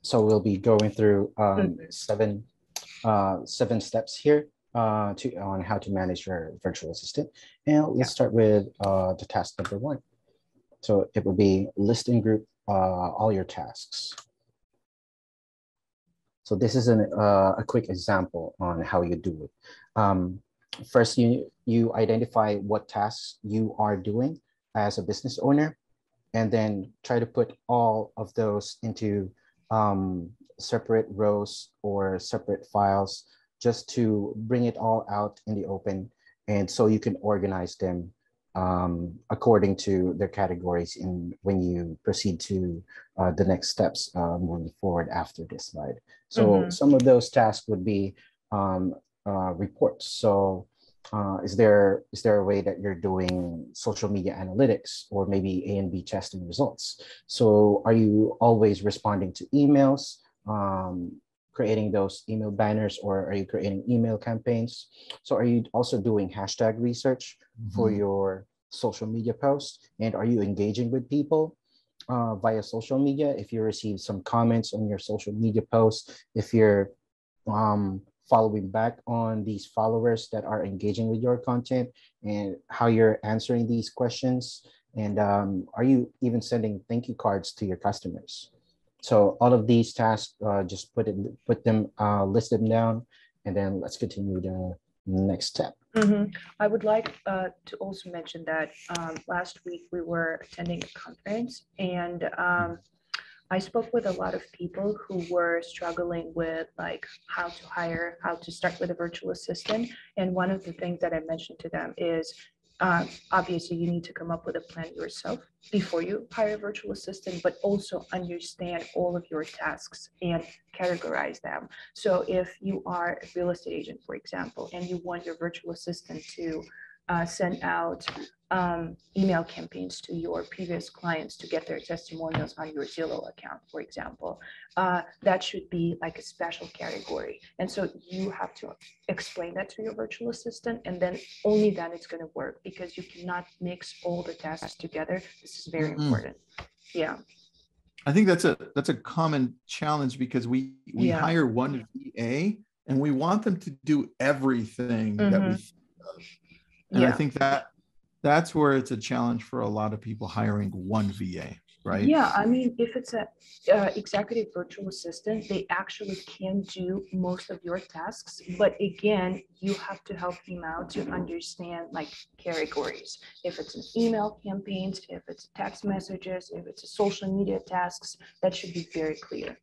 So we'll be going through seven steps here on how to manage your virtual assistant. And let's start with the task number one. So it will be list and group all your tasks. So this is a quick example on how you do it. First, you identify what tasks you are doing as a business owner, and then try to put all of those into separate rows or separate files just to bring it all out in the open. And so you can organize them according to their categories when you proceed to the next steps moving forward after this slide. So some of those tasks would be reports. So is there a way that you're doing social media analytics or maybe A/B testing results? So are you always responding to emails, creating those email banners, or are you creating email campaigns? So are you also doing hashtag research for your social media posts? And are you engaging with people via social media? If you receive some comments on your social media posts, if you're following back on these followers that are engaging with your content, and how you're answering these questions, and are you even sending thank you cards to your customers? So all of these tasks, just list them down, and then let's continue the next step. I would like to also mention that last week we were attending a conference, and I spoke with a lot of people who were struggling with like how to start with a virtual assistant. And one of the things that I mentioned to them is obviously you need to come up with a plan yourself before you hire a virtual assistant, but also understand all of your tasks and categorize them. So if you are a real estate agent, for example, and you want your virtual assistant to send out email campaigns to your previous clients to get their testimonials on your Zillow account, for example, that should be like a special category. And so you have to explain that to your virtual assistant, and then only then it's going to work, because you cannot mix all the tasks together. This is very important. Yeah. I think that's a common challenge, because we hire one VA and we want them to do everything that we think of. And I think that's where it's a challenge for a lot of people hiring one VA, right? Yeah, I mean, if it's a executive virtual assistant, they actually can do most of your tasks. But again, you have to help them out to understand like categories. If it's an email campaigns, if it's text messages, if it's a social media tasks, that should be very clear.